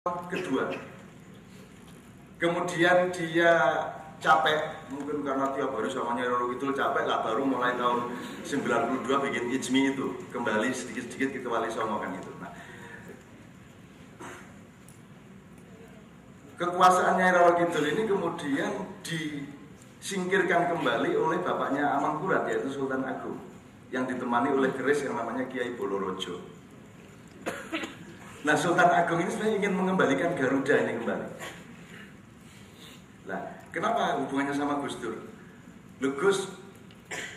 kedua. Kemudian dia capek, mungkin karena tiap hari sama Nyai Roro Kidul capek lah, baru mulai tahun 92 bikin Ijmi itu, kembali sedikit-sedikit ke Wali Songo kan itu. Nah, kekuasaan Nyai Roro Kidul ini kemudian disingkirkan kembali oleh bapaknya Amangkurat, yaitu Sultan Agung, yang ditemani oleh keris yang namanya Kiai Bolorojo. Nah, Sultan Agung ini sebenarnya ingin mengembalikan Garuda ini kembali. Nah, kenapa hubungannya sama Gus Dur? Gus,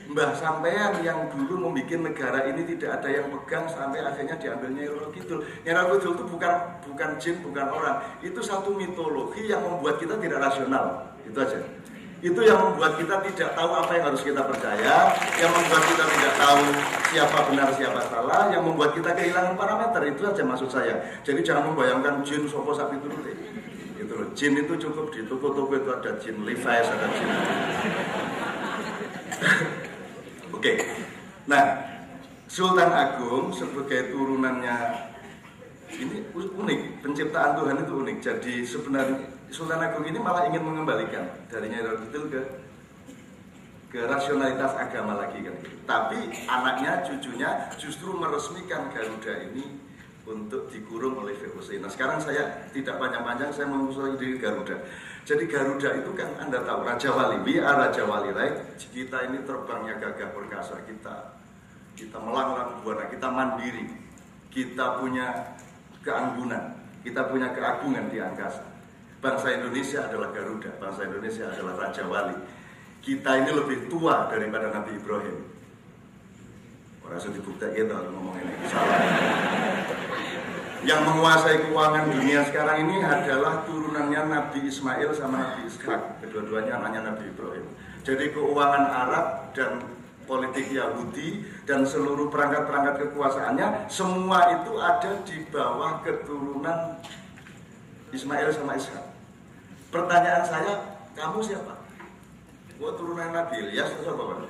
Mbah Sampean yang dulu membuat negara ini tidak ada yang pegang sampai akhirnya diambil Nyai Roro Kidul. Nyai Roro Kidul itu bukan jin, bukan orang. Itu satu mitologi yang membuat kita tidak rasional. Itu aja. Itu yang membuat kita tidak tahu apa yang harus kita percaya, yang membuat kita tidak tahu siapa benar siapa salah, yang membuat kita kehilangan parameter. Itu aja maksud saya. Jadi jangan membayangkan jin sopo sapi turut. Itu loh, jin itu cukup di toko-toko itu ada jin Levi's, ada jin. Oke. Nah, Sultan Agung sebagai turunannya ini unik, penciptaan Tuhan itu unik. Jadi sebenarnya Sultan Agung ini malah ingin mengembalikan dari Nyai Roro Kidul ke rasionalitas agama lagi kan. Tapi anaknya, cucunya justru meresmikan Garuda ini untuk dikurung oleh VOC. Nah, sekarang saya tidak panjang-panjang, saya mengusulkan diri Garuda. Jadi Garuda itu kan Anda tahu, Raja Wali, we are Raja Wali, right? Kita ini terbangnya gagah perkasa, kita melanglang buana, kita mandiri, kita punya keanggunan, kita punya keagungan di angkasa. Bangsa Indonesia adalah Garuda, bangsa Indonesia adalah Raja Wali. Kita ini lebih tua daripada Nabi Ibrahim. Orang sudah dibuktikan kalau ngomong ini salah. Yang menguasai keuangan dunia sekarang ini adalah turunannya Nabi Ismail sama Nabi Ishak. Kedua-duanya anaknya Nabi Ibrahim. Jadi keuangan Arab dan politik Yahudi dan seluruh perangkat-perangkat kekuasaannya, semua itu ada di bawah keturunan Ismail sama Ishak. Pertanyaan saya, kamu siapa? Gua turunan Nabi Ilyas atau apa?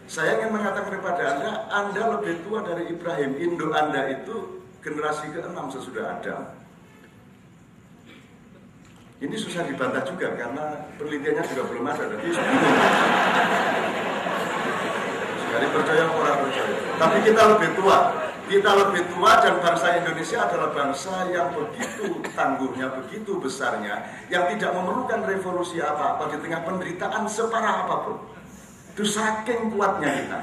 Saya ingin mengatakan kepada Anda lebih tua dari Ibrahim. Induk Anda itu generasi ke-6 sesudah Adam. Ini susah dibantah juga karena penelitiannya juga belum ada. Tapi sekali percaya orang percaya. Tapi kita lebih tua. Kita lebih tua dan bangsa Indonesia adalah bangsa yang begitu tangguhnya, begitu besarnya, yang tidak memerlukan revolusi apa-apa di tengah penderitaan separah apapun. Itu saking kuatnya kita,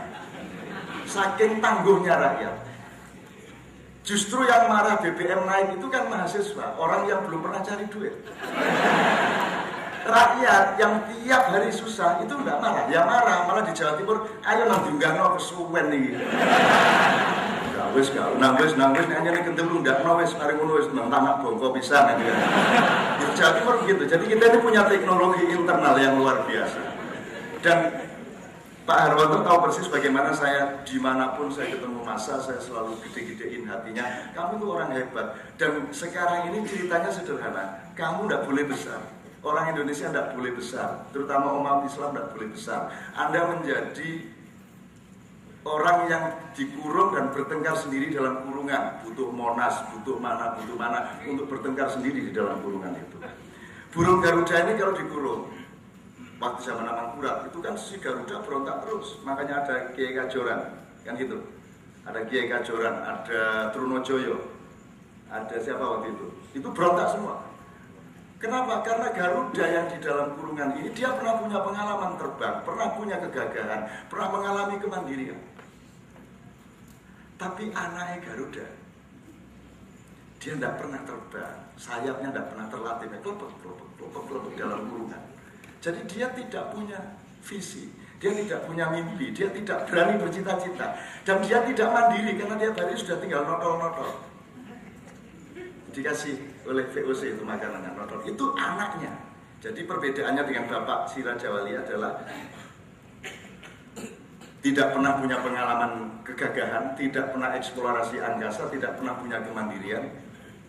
saking tangguhnya rakyat. Justru yang marah BBM naik itu kan mahasiswa, orang yang belum pernah cari duit. Rakyat yang tiap hari susah itu enggak marah, ya marah, malah di Jawa Timur, ayo nanti enggak kesuwen nih. Wis gak nangis hanya nek kendelu ndak wis mari ngono wis nang tanah bongko pisan aja. Di Jawa Timur begitu. Jadi kita ini punya teknologi internal yang luar biasa. Dan Pak Harwanto tahu persis bagaimana saya dimanapun saya ketemu massa, saya selalu gede-gedein hatinya. Kamu itu orang hebat. Dan sekarang ini ceritanya sederhana. Kamu ndak boleh besar. Orang Indonesia ndak boleh besar. Terutama umat Islam ndak boleh besar. Anda menjadi orang yang dikurung dan bertengkar sendiri dalam kurungan, butuh Monas, butuh mana untuk bertengkar sendiri di dalam kurungan itu. Burung Garuda ini kalau dikurung, waktu zaman Amangkurat itu kan si Garuda berontak terus, makanya ada Kiai Kajoran, kan gitu. Ada Kiai Kajoran, ada Trunojoyo, ada siapa waktu itu berontak semua. Kenapa? Karena Garuda yang di dalam kurungan ini dia pernah punya pengalaman terbang, pernah punya kegagahan, pernah mengalami kemandirian. Tapi anaknya Garuda, dia tidak pernah terbang, sayapnya tidak pernah terlatih, kelopek dalam kurungan. Jadi dia tidak punya visi, dia tidak punya mimpi, dia tidak berani bercita-cita, dan dia tidak mandiri karena dia hari sudah tinggal notol-notol. Dikasih oleh VOC itu makanan notol, itu anaknya. Jadi perbedaannya dengan bapak si Raja Wali adalah tidak pernah punya pengalaman kegagahan, tidak pernah eksplorasi angkasa, tidak pernah punya kemandirian,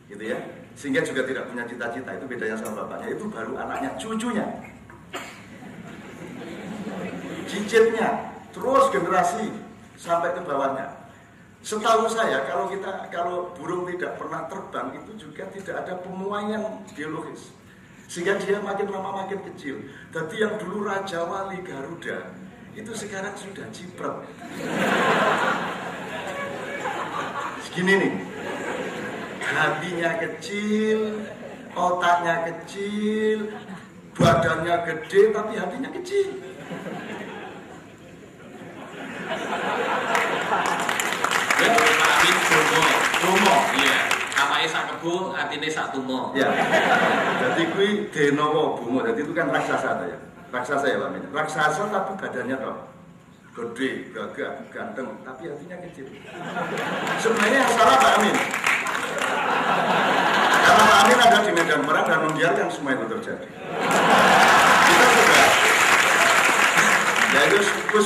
gitu ya. Sehingga juga tidak punya cita-cita. Itu bedanya sama bapaknya. Itu baru anaknya, cucunya, cicitnya, terus generasi sampai ke bawahnya. Setahu saya kalau burung tidak pernah terbang itu juga tidak ada pemuaian biologis, sehingga dia makin lama makin kecil. Jadi yang dulu Raja Wali Garuda itu sekarang sudah cipret. Segini nih, hatinya kecil, otaknya kecil, badannya gede tapi hatinya kecil. Tumo, iya. Awake sak kebo, atine sak tumo. Ya. Jadi kui Denowo Bumo, jadi itu kan raksasa ya. Raksasa ya Pak Amin. Raksasa tapi badannya toh gede, gagah, ganteng, tapi hatinya kecil. Sebenarnya yang salah Pak Amin. Karena Pak Amin ada di medan perang dan membiarkan semua itu terjadi. Kita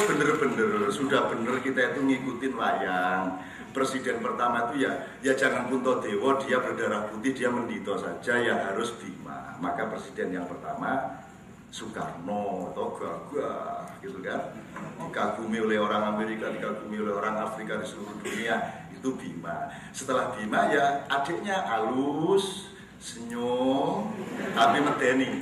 sudah bener kita itu ngikutin wayang. Presiden pertama itu ya jangan Puntadewa, dia berdarah putih, dia mendito saja, ya harus Bima. Maka presiden yang pertama Soekarno atau gagah gitu kan, dikagumi oleh orang Amerika, dikagumi oleh orang Afrika di seluruh dunia, itu Bima. Setelah Bima ya adiknya halus, senyum, tapi medeni.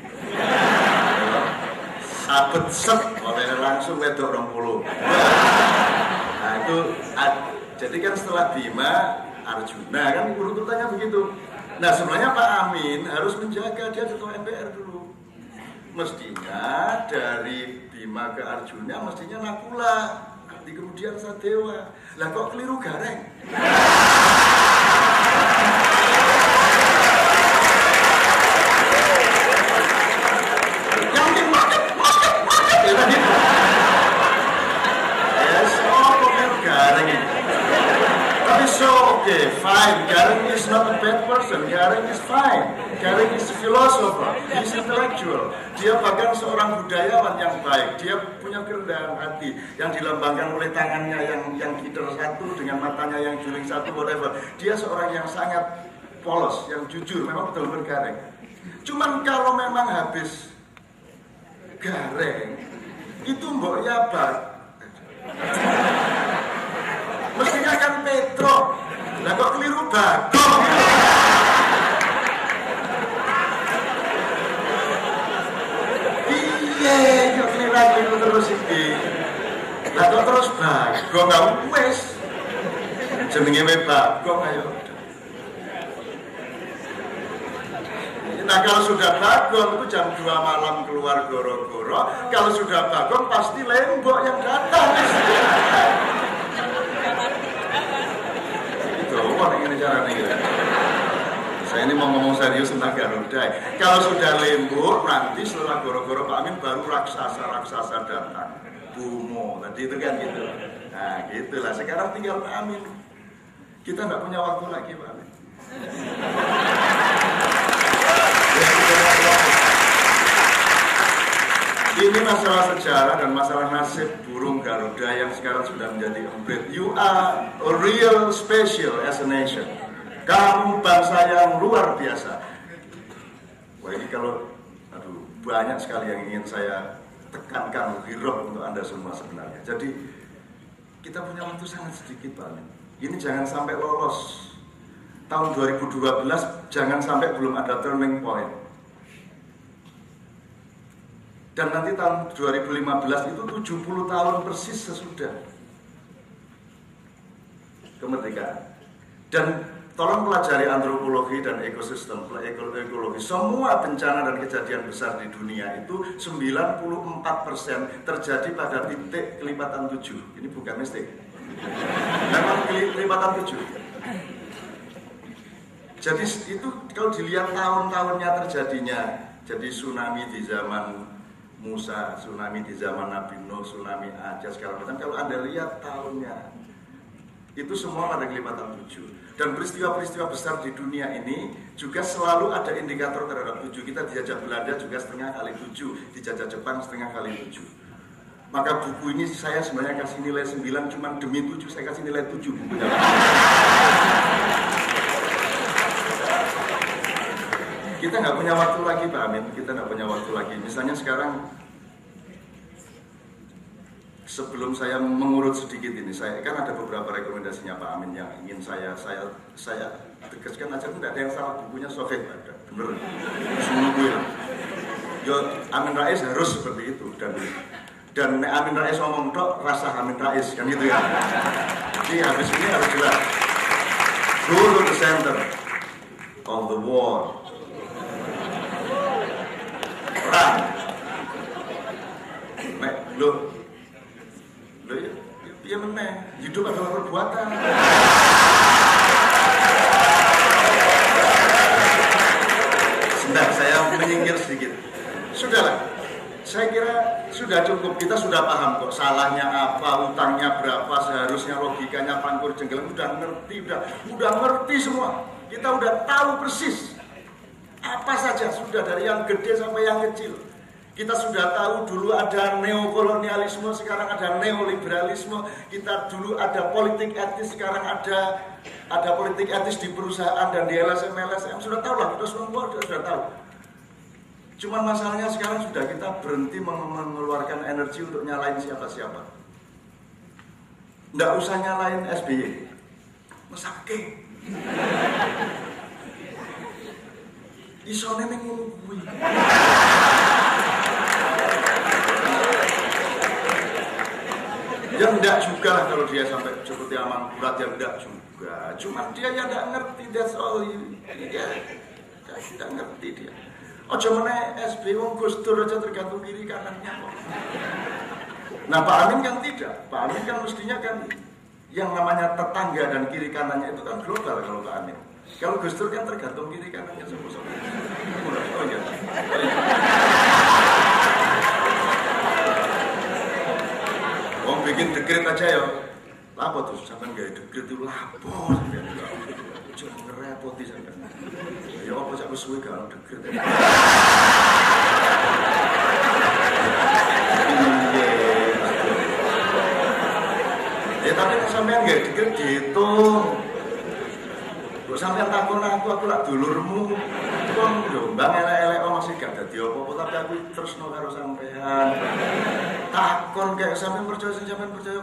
Sabet set oleh langsung wedok 20. Nah itu jadi kan setelah Bima, Arjuna kan urutannya begitu. Nah sebenarnya Pak Amin harus menjaga dia ketua MPR dulu. Mestinya dari Bima ke Arjuna mestinya Nakula, di kemudian Sadewa. Lah kok keliru Gareng? Yang penting market ya tadi. Kok keliru Gareng ini? Tapi okay, fine. Gareng is not a bad person. Gareng is fine. Gareng is a philosopher. He's intellectual. Dia bahkan seorang budayawan yang baik. Dia punya kerendahan hati yang dilambangkan oleh tangannya yang gider satu dengan matanya yang juling satu, whatever. Dia seorang yang sangat polos, yang jujur. Memang betul-betul Gareng. Cuman kalau memang habis Gareng, itu mbok yabat. Mestinya kan Petro, lah kok keliru Bagong? Iya, kok keliru terus ini. Lah kok terus Bagong, nggak wes. Jenenge wae Bagong ayo. Nah kalau sudah Bagong itu jam 2 malam keluar goro-goro. Kalau sudah Bagong pasti Lembok yang datang. Saya ini mau ngomong serius tentang Garuda. Kalau sudah Lembok, nanti setelah goro-goro Pak Amin baru raksasa datang. Bumo, tadi itu kan gitu. Nah gitulah, sekarang tinggal Pak Amin. Kita nggak punya waktu lagi Pak Amin. Ini masalah sejarah dan masalah nasib burung Garuda yang sekarang sudah menjadi emblem. You are a real special as a nation. Kamu bangsa yang luar biasa. Wah ini kalau, banyak sekali yang ingin saya tekankan lebih roh untuk Anda semua sebenarnya. Jadi kita punya waktu sangat sedikit Pak Amin. Ini jangan sampai lolos. Tahun 2012 jangan sampai belum ada turning point. Dan nanti tahun 2015 itu 70 tahun persis sesudah kemerdekaan. Dan tolong pelajari antropologi dan ekosistem, ekologi. Semua bencana dan kejadian besar di dunia itu 94% terjadi pada titik kelipatan 7. Ini bukan mistik. Memang kelipatan 7. Jadi itu kalau dilihat tahun-tahunnya terjadinya, jadi tsunami di zaman Musa, tsunami di zaman Nabi Nuh, tsunami Aceh segala macam. Kalau Anda lihat tahunnya, itu semua pada kelipatan 7. Dan peristiwa-peristiwa besar di dunia ini juga selalu ada indikator terhadap 7. Kita dijajah Belanda juga setengah kali 7, dijajah Jepang setengah kali 7. Maka buku ini saya sebenarnya kasih nilai 9, cuma demi 7 saya kasih nilai 7 bukunya. Kita nggak punya waktu lagi Pak Amin, kita nggak punya waktu lagi. Misalnya sekarang sebelum saya mengurut sedikit ini, saya kan ada beberapa rekomendasinya Pak Amin yang ingin saya tegaskan aja, tidak ada yang salah, bukunya Soviet ada, bener, semua gue lah. Yo, Amin Rais harus seperti itu dan Amin Rais ngomong tok rasa Amin Rais kan gitu ya. Jadi habis ini harus jelas. Go to the center of the war. Perang. Lo ya meneh, hidup adalah perbuatan. Sebentar, saya menyingkir sedikit. Sudahlah, saya kira sudah cukup, kita sudah paham kok salahnya apa, utangnya berapa, seharusnya logikanya pangkur jengkelang, udah ngerti semua. Kita udah tahu persis apa saja, sudah dari yang gede sampai yang kecil. Kita sudah tahu dulu ada neokolonialisme, sekarang ada neoliberalisme. Kita dulu ada politik etis, sekarang ada politik etis di perusahaan dan di LSM. Sudah tahu lah, kita sudah tahu. Cuman masalahnya sekarang sudah kita berhenti mengeluarkan energi untuk nyalain siapa-siapa. Nggak usah nyalain SBY. Mesake. Isone ning ngono kuwi. Ya enggak juga lah kalau dia sampai seperti Amangkurat, ya enggak juga. Cuma dia ya enggak ngerti, that's all. Dia enggak ngerti dia. Ojo meneh SB wong Gus Dur aja tergantung kiri kanannya kok. Nah Pak Amin kan tidak. Pak Amin kan mestinya kan yang namanya tetangga dan kiri kanannya itu kan global kalau Pak Amin. Kalau Gus Dur kan tergantung kiri kanannya semua. Oh iya. Bikin dekret aja ya. Apa tuh sampean gawe dekret itu lapor sampean juga. Cuma ngerepoti sampean. Ya apa sak wis suwe gak dekret. Ya tapi sampean gawe dekret dihitung. Kok sampean takon aku lak dulurmu. Kon yo mbang elek-elek masih gak dadi apa-apa tapi aku tresno karo sampean. Takon kayak sampean percaya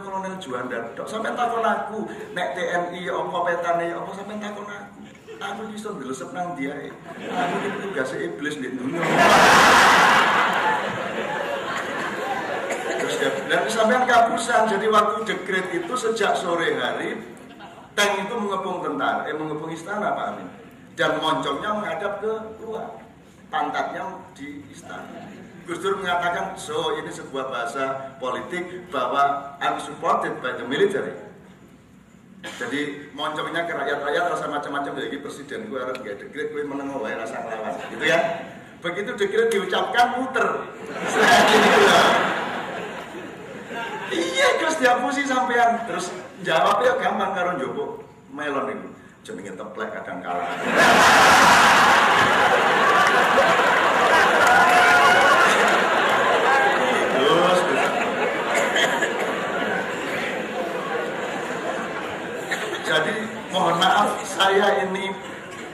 Kolonel Juanda tok sampean takon aku nek TNI apa petane apa sampean takon aku iso ndelesep nang ndi ae aku iki tugas iblis ndek dunya terus dan sampean kapusan jadi waktu dekret itu sejak sore hari tank itu mengepung mengepung istana Pak Amin dan moncongnya menghadap ke luar pantatnya di istana. Gus Dur mengatakan, so ini sebuah bahasa politik bahwa I'm supported by the military. Jadi moncongnya ke rakyat-rakyat rasa macam-macam dari presiden gue harus gak dekret gue menengok wae rasa ngelawan, gitu ya. Begitu dekret diucapkan muter. Iya Gus diapusi sampean terus jawabnya gampang karo Joko melon itu jenenge teplek kadang kalah. Jadi mohon maaf saya ini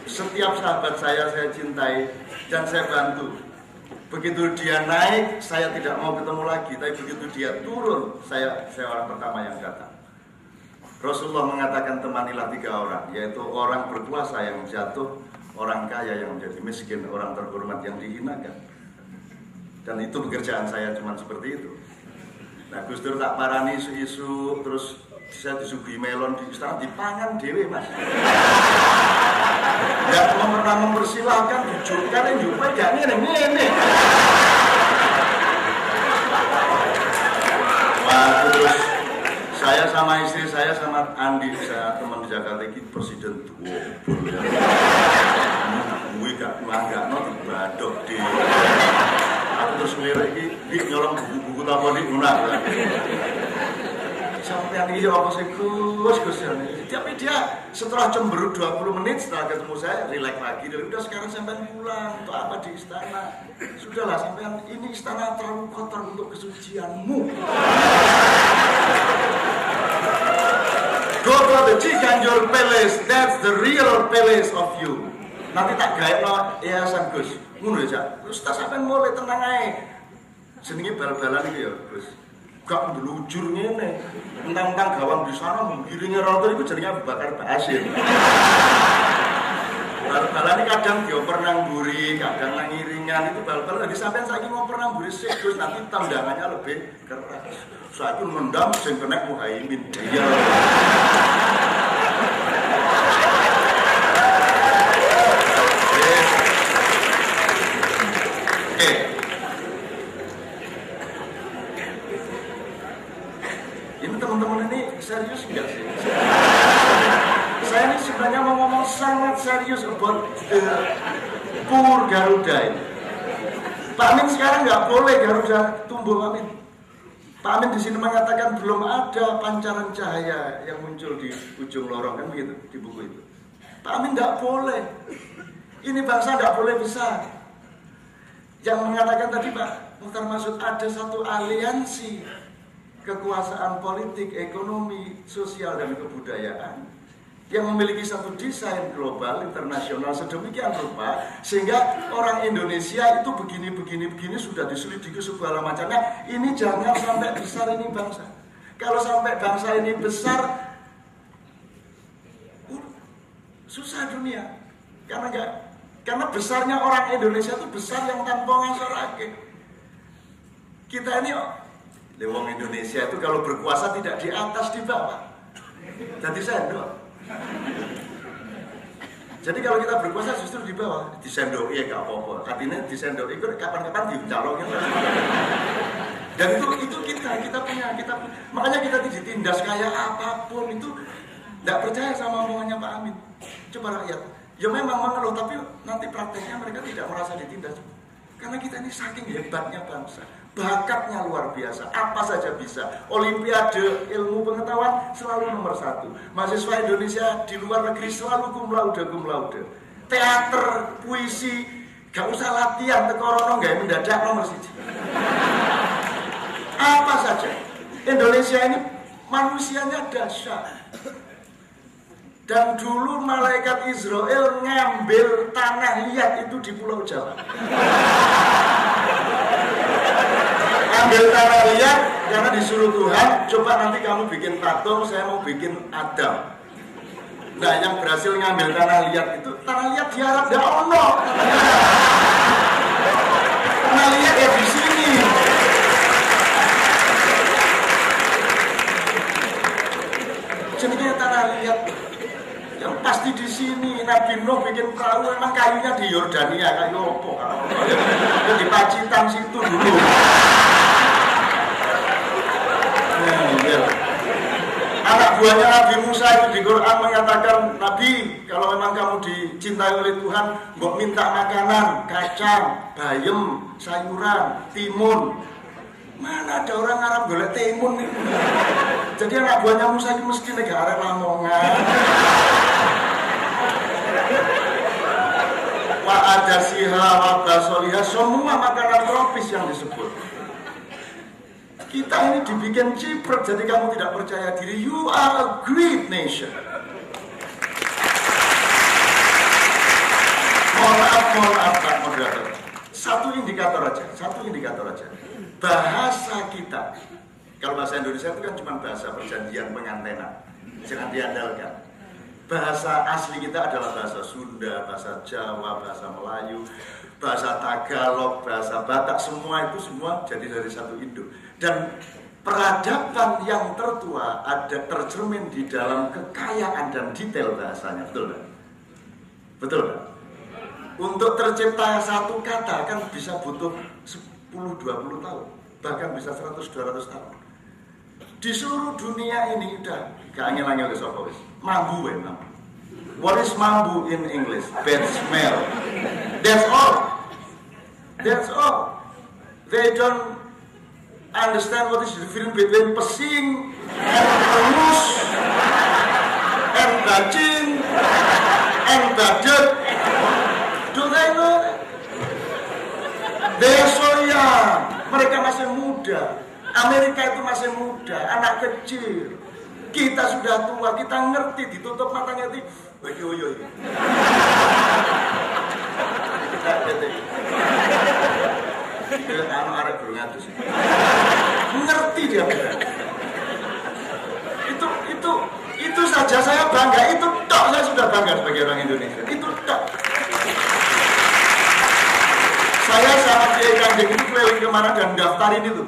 setiap sahabat saya cintai dan saya bantu. Begitu dia naik saya tidak mau ketemu lagi, tapi begitu dia turun saya orang pertama yang datang. Rasulullah mengatakan temanilah 3 orang, yaitu orang berkuasa yang jatuh, orang kaya yang menjadi miskin, orang terhormat yang dihinakan. Dan itu pekerjaan saya cuma seperti itu. Nah Gus Dur tak parani isu-isu terus saya disuguhi melon di istana dipangan dewe mas. Gak pernah mempersilahkan dijurkan yang juga gak ini. Wah terus saya sama istri saya sama Andi, saya teman di Jakarta ini presiden tua. Gue gak no dibadok di. Aku terus ngelirik ini nyolong buku-buku apa di unak. Sampai ini apa sih Gus tapi dia setelah cemberut 20 menit setelah ketemu saya relax lagi dan udah sekarang sampai pulang untuk apa di istana sudahlah sampai ini istana terlalu kotor untuk kesucianmu. Go to the Ciganjur Palace, that's the real palace of you. Nanti tak gawe no yayasan Gus ngono ya terus tak sampai mulai tenang aja jenenge bal-balan iki ya Gus gak melujur ngene. Mentang-mentang gawang di sana menggiringi rotor itu jadinya bakar Basir. Bal-balan ini kadang dioper nang mburi, kadang nang iringan itu bal-bal lagi sampean saiki ngoper nang mburi sik terus nanti tendangannya lebih keras. Saiki nendang sing kena Muhaimin. Iya. Oke. Ini teman-teman ini serius enggak sih? Saya ini sebenarnya mau ngomong sangat serius about the poor Garuda ini. Pak Amin sekarang nggak boleh Garuda tumbuh, Pak Amin. Pak Amin di sini mengatakan belum ada pancaran cahaya yang muncul di ujung lorong, kan begitu di buku itu. Pak Amin nggak boleh. Ini bangsa nggak boleh besar. Yang mengatakan tadi Pak Mukhtar Masud ada satu aliansi kekuasaan politik, ekonomi, sosial dan kebudayaan yang memiliki satu desain global internasional sedemikian rupa sehingga orang Indonesia itu begini sudah diselidiki segala macamnya. Ini jangan sampai besar ini bangsa. Kalau sampai bangsa ini besar, susah dunia. Karena besarnya orang Indonesia itu besar yang tanpa ngasorake. Kita ini orang Indonesia itu kalau berkuasa tidak di atas, di bawah. Jadi sendok. Jadi kalau kita berkuasa justru di bawah, disendok ya gak apa-apa. Artinya disendok itu kapan-kapan dicalonkan. Dan itu kita punya. Makanya kita ditindas kayak apapun itu tidak percaya sama omongannya Pak Amin. Coba rakyat, ya memang mengeluh tapi nanti prakteknya mereka tidak merasa ditindas. Karena kita ini saking hebatnya bangsa. Bakatnya luar biasa, apa saja bisa. Olimpiade ilmu pengetahuan selalu nomor 1. Mahasiswa Indonesia di luar negeri selalu cum laude. Teater, puisi, gak usah latihan, tekorono gak mendadak nomor 1. Apa saja. Indonesia ini manusianya dahsyat. Dan dulu malaikat Israel ngambil tanah liat itu di Pulau Jawa. Ambil tanah liat karena disuruh Tuhan, coba nanti kamu bikin patung, saya mau bikin Adam. Nah yang berhasil ngambil tanah liat itu, tanah liat di Arab gak ono. Tanah liat ya di sini. Jadi tanah liat yang pasti di sini. Nabi Nuh bikin perahu emang kayunya di Yordania, kayu opo. Di Pacitan situ dulu. Anak buahnya Nabi Musa itu di Quran mengatakan, Nabi, kalau memang kamu dicintai oleh Tuhan, mbok minta makanan, kacang, bayam, sayuran, timun. Mana ada orang Arab golek timun nih? Jadi anak buahnya Musa itu mesti negara Lamongan. Wa ada siha wa basoliha, semua makanan tropis yang disebut. Kita ini dibikin ciper, jadi kamu tidak percaya diri. You are a great nation. Mohon maaf Pak Moderator. Satu indikator aja. Bahasa kita. Kalau bahasa Indonesia itu kan cuma bahasa perjanjian pengantenan. Jangan diandalkan. Bahasa asli kita adalah bahasa Sunda, bahasa Jawa, bahasa Melayu, bahasa Tagalog, bahasa Batak, semua itu jadi dari satu induk. Dan peradaban yang tertua ada tercermin di dalam kekayaan dan detail bahasanya, betul kan? Betul kan? Untuk tercipta satu kata kan bisa butuh 10-20 tahun, bahkan bisa 100-200 tahun. Di seluruh dunia ini udah gak angel-angel ke sopo wis. Mambu ya, mambu. What is mambu in English? Bad smell. That's all. They don't understand what is the difference between pesing and pelus and bajing and badet. Do they know? They are so young. Mereka masih muda. Amerika itu masih muda, anak kecil. Kita sudah tua, kita ngerti, ditutup matanya itu. Woy. Kita arek guru ngatus. Ngerti dia beda. Itu saja saya bangga, itu tok saya sudah bangga sebagai orang Indonesia. Itu tok. Saya sama Kiai Kanjeng itu keliling kemana dan daftarin itu.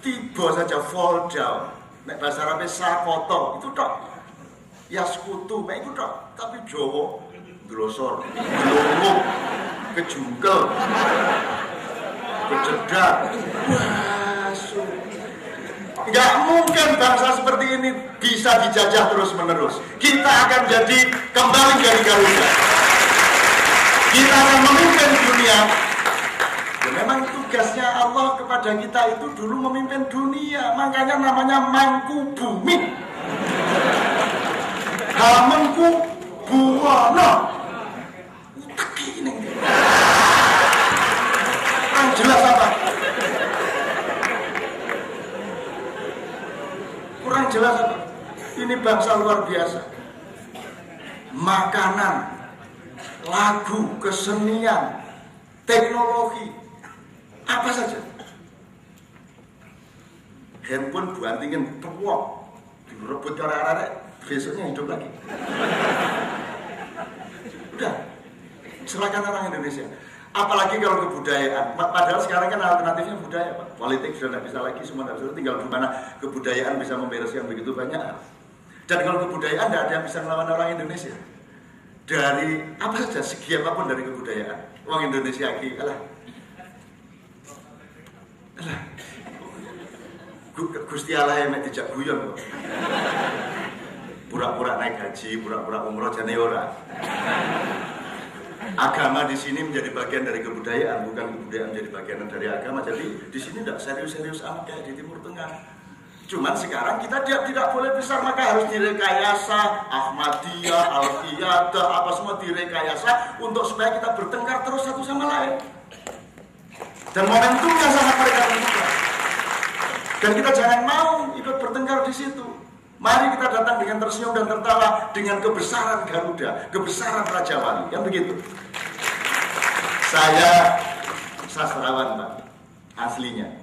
Tiba saja fall down. Nek bahasa Arabnya sakoto, itu tok. Ya sekutu, itu tok. Tapi Jawa, glosor, gelunguk, kejungkel, kecedak, masuk. Nggak mungkin bangsa seperti ini bisa dijajah terus-menerus. Kita akan jadi kembali dari Garuda. Kita akan memimpin dunia. Ya, memang tugasnya Allah kepada kita itu dulu memimpin dunia. Makanya namanya mangku bumi. Hamenku buwana. Utek ini. Kurang jelas apa? Kurang jelas apa? Ini bangsa luar biasa. Makanan, lagu, kesenian, teknologi, apa saja. Handphone buantingin tuwok, direbut karek-karek, besoknya hidup lagi. Udah, silakan orang Indonesia. Apalagi kalau kebudayaan, padahal sekarang kan alternatifnya budaya, Pak. Politik sudah tidak bisa lagi, semua tidak bisa, tinggal gimana kebudayaan bisa membereskan begitu banyak. Dan kalau kebudayaan tidak ada yang bisa melawan orang Indonesia. Dari apa saja, segi apapun dari kebudayaan. Orang Indonesia lagi, alah. Gusti Allah yang tidak guyon kok. Pura-pura naik haji, pura-pura umroh, jane ora. Agama di sini menjadi bagian dari kebudayaan, bukan kebudayaan menjadi bagian dari agama. Jadi di sini tidak serius-serius amat kayak di Timur Tengah. Cuman sekarang kita tidak boleh besar, maka harus direkayasa. Ahmadiyah, Al-Qiyadah, apa semua direkayasa untuk supaya kita bertengkar terus satu sama lain. Dan momentumnya sangat mereka tentukan. Dan kita jangan mau ikut bertengkar di situ. Mari kita datang dengan tersenyum dan tertawa dengan kebesaran Garuda, kebesaran Raja Wali, yang begitu. Saya sastrawan, Pak, aslinya.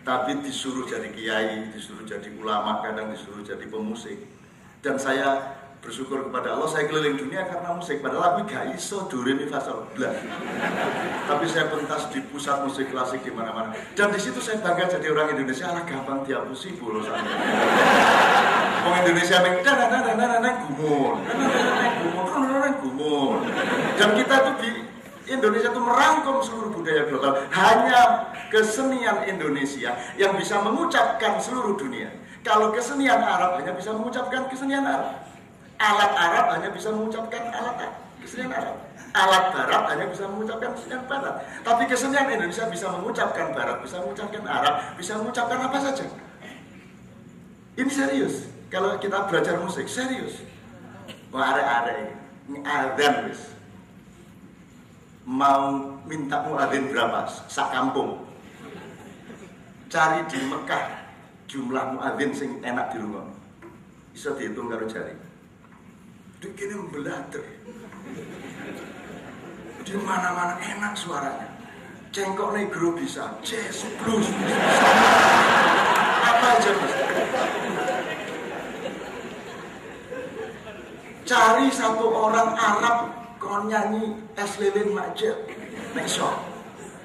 Tapi disuruh jadi kiai, disuruh jadi ulama, kadang disuruh jadi pemusik. Dan saya bersyukur kepada Allah, saya keliling dunia karena musik. Padahal aku gak iso do re mi fa sol blas. Tapi saya pentas di pusat musik klasik di mana-mana. Dan di situ saya bangga jadi orang Indonesia, alah gampang dihapusi bolos. Orang Indonesia gumun. Dan kita tuh di Indonesia itu merangkum seluruh budaya global. Hanya kesenian Indonesia yang bisa mengucapkan seluruh dunia. Kalau kesenian Arab hanya bisa mengucapkan kesenian Arab. Alat Arab hanya bisa mengucapkan kesenian Arab. Alat Barat hanya bisa mengucapkan kesenian Barat. Tapi kesenian Indonesia bisa mengucapkan Barat, bisa mengucapkan Arab, bisa mengucapkan apa saja. Ini serius. Kalau kita belajar musik, serius. Are-are ini adzan wis. Mau minta muadzin berapa? Sak kampung. Cari di Mekah jumlah muadzin sing enak di rumah. Bisa dihitung karo jari. Dikini membelater. Di mana-mana enak suaranya. Cengkok negro bisa, jazz, blues bisa. Apa aja bisa. Cari satu orang Arab kon nyanyi es lilin maja, nek iso.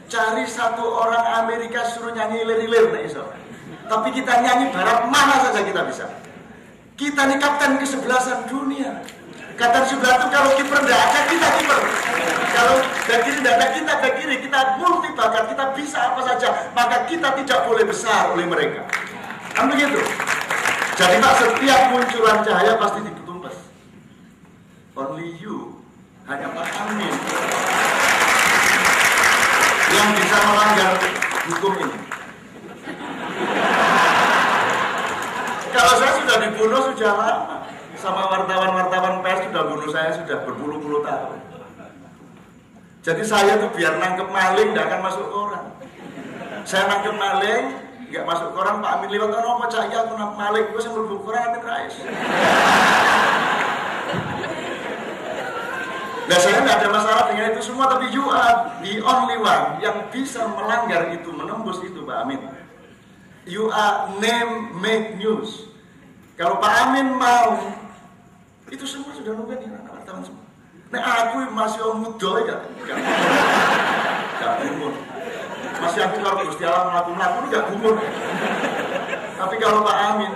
Cari satu orang Amerika suruh nyanyi lir-lir, nek iso. Tapi kita nyanyi Barat mana saja kita bisa. Kita nih kapten kesebelasan dunia. Kapten sebelah itu kalau kiper tidak ada, kita kiper. Kalau back kiri tidak ada, kita back kiri. Kita multi bakat, kita bisa apa saja. Maka kita tidak boleh besar oleh mereka. Kan begitu. Jadi Pak, setiap munculan cahaya pasti ditumpes. Only you, hanya Pak Amin yang bisa melanggar hukum ini. Kalau saya sudah dibunuh sudah lama, sama wartawan-wartawan pers sudah bunuh saya sudah berpuluh-puluh tahun. Jadi saya tuh biar nangkep maling tidak akan masuk koran. Saya nangkep maling nggak masuk koran, Pak Amin lewat apa cahaya aku nangkep maling, gue yang berbuku koran Amin Rais. Nah, saya nggak ada masalah dengan itu semua, tapi you are the only one yang bisa melanggar itu, menembus itu, Pak Amin. You are name make news. Kalau Pak Amin mau, itu semua sudah nungguin anak wartawan semua. Nah aku masih muda ya, gak gumun. Masih aku kalau Gusti Allah melaku-melaku gak gumun. Tapi kalau Pak Amin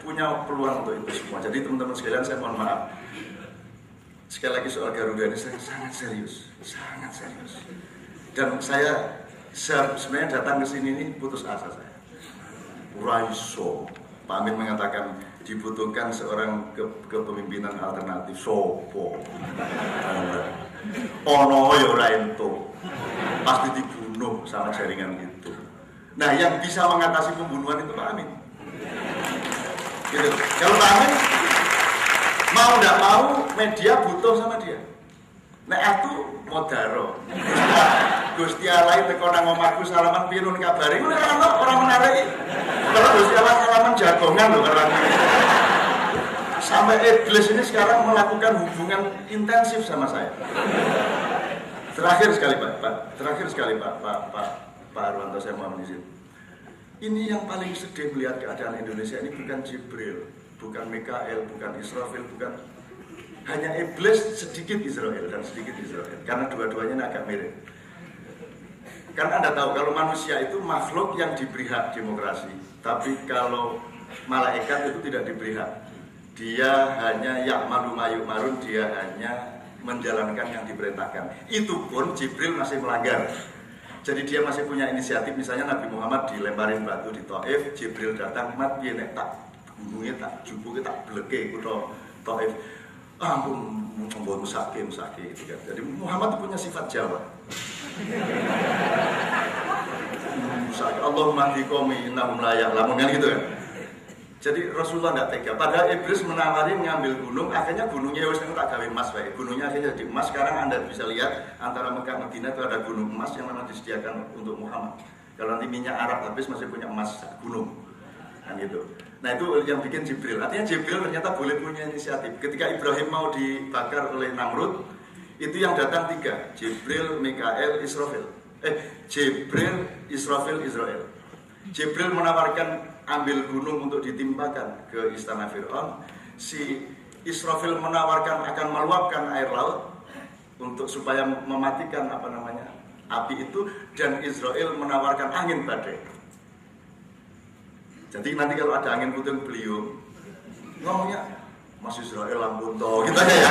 punya peluang untuk itu semua. Jadi teman-teman sekalian saya mohon maaf. Sekali lagi soal Garuda ini saya sangat serius. Dan saya sebenarnya datang ke sini ini putus asa saya. Raiso, Pak Amin mengatakan dibutuhkan seorang kepemimpinan alternatif. Sopo, ono yo ora ento, pasti dibunuh sama jaringan itu. Nah, yang bisa mengatasi pembunuhan itu Pak Amin. Gitu. Kalau Pak Amin mau tidak mau, media butuh sama dia. Nah, aku modaro. Gusti Allah teko nang omahku salaman pirun kabari. Orang menarik. Kalau Gusti Allah salaman jagongan loh karena sampai iblis ini sekarang melakukan hubungan intensif sama saya. Terakhir sekali Pak Arwanto, saya mohon izin. Ini yang paling sedih melihat keadaan Indonesia ini bukan Jibril, bukan Mikael, bukan Israfil, bukan hanya iblis, sedikit Israel dan sedikit Israel. Karena dua-duanya agak mirip. Karena Anda tahu kalau manusia itu makhluk yang diberi hak demokrasi, tapi kalau malaikat itu tidak diberi hak. Dia hanya ya'malu ma yu'marun, dia hanya menjalankan yang diperintahkan. Itu pun Jibril masih melanggar. Jadi dia masih punya inisiatif, misalnya Nabi Muhammad dilemparin batu di Taif, Jibril datang, mat piye nek tak bumbunge tak jupuke tak bleke kutha Taif. Ampun membuat musake gitu kan. Jadi Muhammad itu punya sifat Jawa. Allahumma hdiqomi innahum la ya'lamun kan gitu kan. Jadi Rasulullah tidak tega. Padahal iblis menawari mengambil gunung, akhirnya gunungnya wis tak gawe emas wae. Gunungnya akhirnya jadi emas. Sekarang Anda bisa lihat antara Mekah dan Madinah itu ada gunung emas yang memang disediakan untuk Muhammad. Kalau nanti minyak Arab habis masih punya emas gunung. Kan gitu. Nah itu yang bikin Jibril. Artinya Jibril ternyata boleh punya inisiatif. Ketika Ibrahim mau dibakar oleh Namrud, itu yang datang 3, Jibril, Mikael, Israfil. Jibril, Israfil, Israel. Jibril menawarkan ambil gunung untuk ditimpakan ke istana Fir'aun. Si Israfil menawarkan akan meluapkan air laut untuk supaya mematikan api itu, dan Israel menawarkan angin badai. Jadi nanti kalau ada angin puting beliung, ngomongnya Mas Israel ampun toh, gitu aja ya.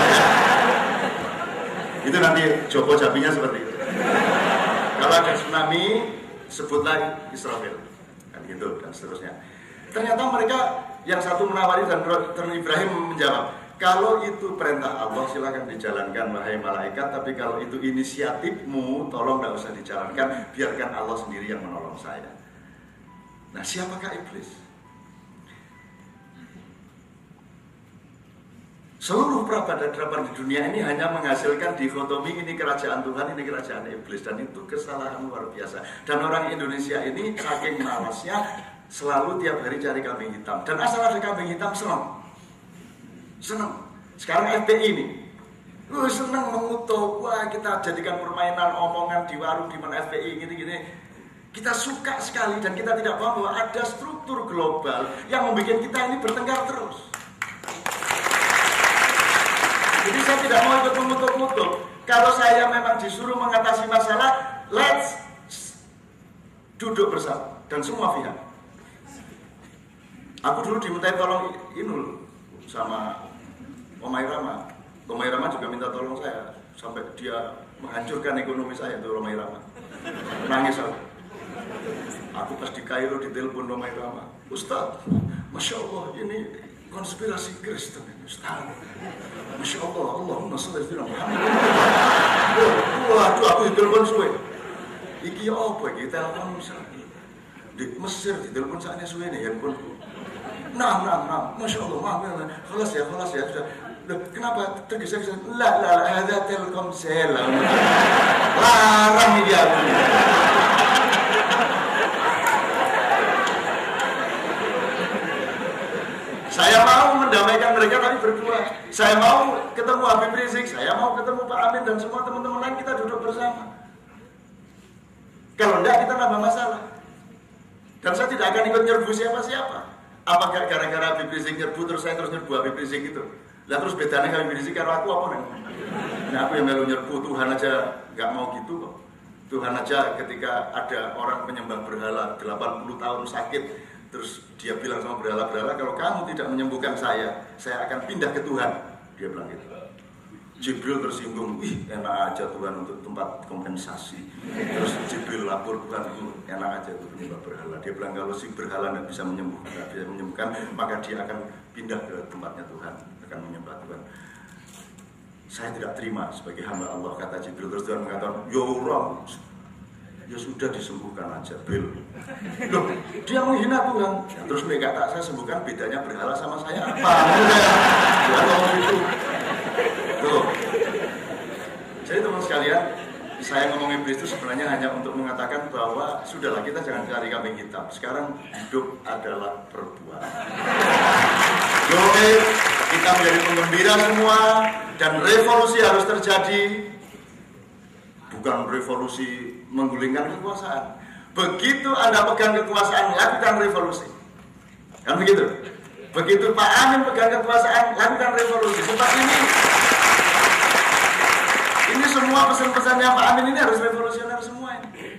Itu nanti Joko Jabinya seperti itu. Kalau ada tsunami, sebutlah Israfil, kan gitu dan seterusnya. Ternyata mereka yang satu menawari dan Ibrahim menjawab, kalau itu perintah Allah silakan dijalankan wahai malaikat, tapi kalau itu inisiatifmu tolong tidak usah dijalankan, biarkan Allah sendiri yang menolong saya. Nah, siapakah iblis? Seluruh peradaban di dunia ini hanya menghasilkan dikotomi, ini kerajaan Tuhan, ini kerajaan iblis, dan itu kesalahan luar biasa. Dan orang Indonesia ini saking malasnya selalu tiap hari cari kambing hitam, dan asal ada kambing hitam senang. Sekarang FPI ini senang mengutuk, wah kita jadikan permainan omongan di warung di mana FPI gini-gini. Kita suka sekali dan kita tidak paham bahwa ada struktur global yang membuat kita ini bertengkar terus. Jadi saya tidak mau ikut mengutuk-ngutuk. Kalau saya memang disuruh mengatasi masalah, let's duduk bersama dan semua pihak. Aku dulu diminta tolong Inul sama Omai Rama. Omai Rama juga minta tolong saya sampai dia menghancurkan ekonomi saya itu Omai Rama. Nangis aku. Aku pas di Kairo ditelepon Omai Rama. Ustaz, Masya Allah ini konspirasi Kristen ini Ustaz. Masya Allah, Allahumma sholli ala Muhammad. Waduh, aku ditelepon suwe. Iki apa iki telepon di Mesir ditelepon saatnya suwe nih handphoneku. Nah, Masya Allah, maaf ya, kelas ya sudah. Loh, kenapa tergesa-gesa? La, ada Telkomsel. Larang ini aku. Saya mau mendamaikan mereka tapi berdua. Saya mau ketemu Habib Rizik, saya mau ketemu Pak Amin dan semua teman-teman lain, kita duduk bersama. Kalau enggak kita nambah masalah. Dan saya tidak akan ikut nyerbu siapa-siapa. Apakah gara-gara Habib Rizik nyerbu terus saya terus nyerbu Habib Rizik itu? Lah terus bedanya Habib Rizik karo aku apa nih? Nah aku yang melu nyerbu, Tuhan aja nggak mau gitu kok. Tuhan aja ketika ada orang penyembah berhala 80 tahun sakit, terus dia bilang sama berhala-berhala, kalau kamu tidak menyembuhkan saya akan pindah ke Tuhan. Dia bilang gitu. Jibril tersinggung, wih enak aja Tuhan untuk tempat kompensasi. Terus Jibril lapor Tuhan, enak aja itu penyembah berhala. Dia bilang kalau si berhala tidak bisa menyembuhkan, maka dia akan pindah ke tempatnya Tuhan, akan menyembah Tuhan. Saya tidak terima sebagai hamba Allah, kata Jibril. Terus Tuhan mengatakan, ya Allah, ya sudah disembuhkan aja, Bil. Loh, dia menghina Tuhan. Ya, terus mereka tak saya sembuhkan, bedanya berhala sama saya apa? Ya Allah itu. Tuh. Jadi teman sekalian, saya ngomong iblis itu sebenarnya hanya untuk mengatakan bahwa sudahlah kita jangan cari kambing hitam. Sekarang hidup adalah perbuatan. Oke, kita menjadi penggembira semua dan revolusi harus terjadi. Bukan revolusi menggulingkan kekuasaan. Begitu Anda pegang kekuasaan, lakukan revolusi. Kan begitu? Begitu Pak Amin pegang kekuasaan, lakukan revolusi. Seperti ini semua pesan-pesannya Pak Amin ini harus revolusioner semua ini.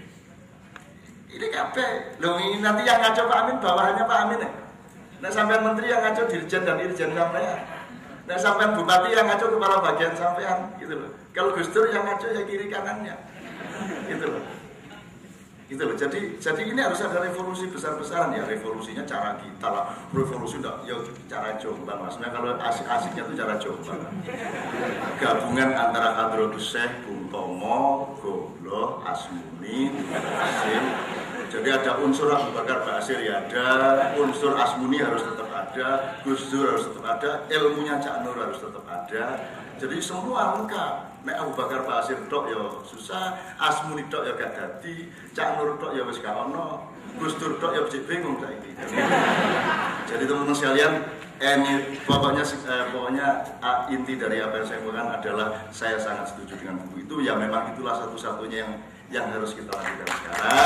Ini kabeh. Loh, ini nanti yang ngaco Pak Amin bawahannya Pak Amin ya. Nah sampean menteri yang ngaco dirjen dan irjen sampean. Nah sampean bupati yang ngaco kepala bagian sampean gitu loh. Kalau Gus Dur yang ngaco ya kiri kanannya. Gitu loh. Gitu loh. Jadi ini harus ada revolusi besar-besaran ya. Revolusinya cara kita lah. Revolusi enggak ya cara Jombang maksudnya kalau asik-asiknya itu cara Jombang. Gabungan antara Hadratus Syekh, Bung Tomo, Gobloh, Asmuni, Basir. Jadi ada unsur Abu Bakar Basir ya ada, unsur Asmuni harus tetap ada, Gus Dur harus tetap ada, ilmunya Cak Nur harus tetap ada. Jadi semua lengkap. Nek Abu Bakar Basir tok ya susah, Asmuni tok ya gak dadi, Cak Nur tok ya wis gak ono, Gus Dur tok ya becik bingung saiki. Jadi teman-teman sekalian, ini pokoknya inti dari apa yang saya katakan adalah saya sangat setuju dengan buku itu. Ya memang itulah satu-satunya yang harus kita lakukan sekarang.